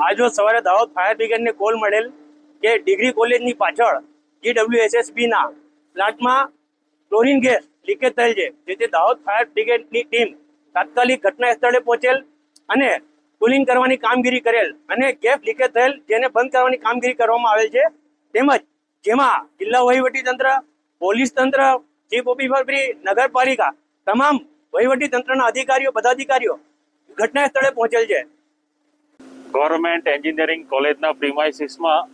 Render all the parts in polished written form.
આજ રોજ સવારે દાહોદ ફાયર બ્રિગેડને કોલ મળેલ કે ડિગ્રી કોલેજની પાછળ GWSSB ના પ્લાન્ટમાં ક્લોરીન ગેસ લીકેજ થયેલ છે, જેથી દાહોદ ફાયર બ્રિગેડની ટીમ તાત્કાલિક ઘટના સ્થળે પહોંચેલ અને કુલિંગ કરવાની કામગીરી કરેલ અને ગેસ લીકેજ થયેલ જેને બંધ કરવાની કામગીરી કરવામાં આવેલ છે. તેમજ જેમાં જિલ્લા વહીવટી તંત્ર, પોલીસ તંત્ર, ચીફ ઓફિસર, નગરપાલિકા તમામ વહીવટી તંત્રના અધિકારીઓ, પદાધિકારીઓ ઘટના સ્થળે પહોંચેલ છે. ગવર્મેન્ટ એન્જિનિયરિંગ કોલેજના પ્રિમાઇસીસમાં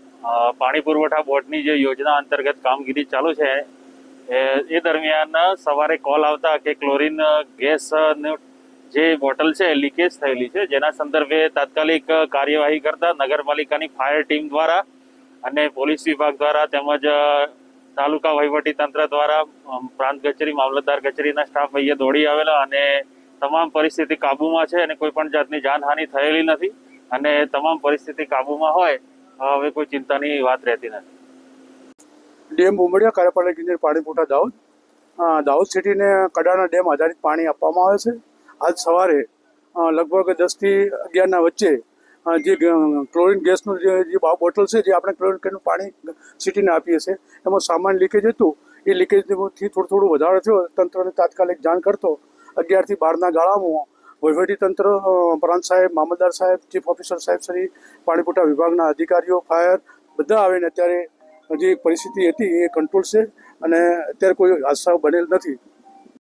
પાણી પુરવઠા બોર્ડની જે યોજના અંતર્ગત કામગીરી ચાલુ છે એ દરમિયાન સવારે કોલ આવતા કે ક્લોરીન ગેસ જે બોટલ છે લીકેજ થયેલી છે, જેના સંદર્ભે તાત્કાલિક કાર્યવાહી કરતા નગરપાલિકાની ફાયર ટીમ દ્વારા અને પોલીસ વિભાગ દ્વારા તેમજ તાલુકા વહીવટી તંત્ર દ્વારા પ્રાંત કચેરી, મામલતદાર કચેરીના સ્ટાફ અહીંયા દોડી આવેલા અને તમામ પરિસ્થિતિ કાબૂમાં છે અને કોઈ પણ જાતની જાનહાનિ થયેલી નથી અને તમામ પરિસ્થિતિ કાબૂમાં હોય હવે કોઈ ચિંતાની વાત રહેતી નથી. ડેમ ઉમડિયા કાર્યપાલક ઇજનેર પાણી પુરવઠા દાહોદ સિટીને કડાણા ડેમ આધારિત પાણી આપવામાં આવે છે. આજ સવારે લગભગ 10 થી 11 વચ્ચે જે ક્લોરીન ગેસનું જે બોટલ છે, જે આપણે ક્લોરીન પાણી સિટીને આપીએ છીએ, એમાં સામાન લીકેજ હતું. એ લીકેજથી થોડું વધારે થયો. તંત્રને તાત્કાલિક જાણ કરતો 11 થી 12ના ગાળામાં વહીવટી તંત્ર, પ્રાંત સાહેબ, મામલતદાર સાહેબ, ચીફ ઓફિસર સાહેબ શ્રી, પાણી પુરવઠા વિભાગના અધિકારીઓ, ફાયર બધા આવીને અત્યારે જે પરિસ્થિતિ હતી એ કંટ્રોલ છે અને અત્યારે કોઈ હાદસાઓ બનેલ નથી.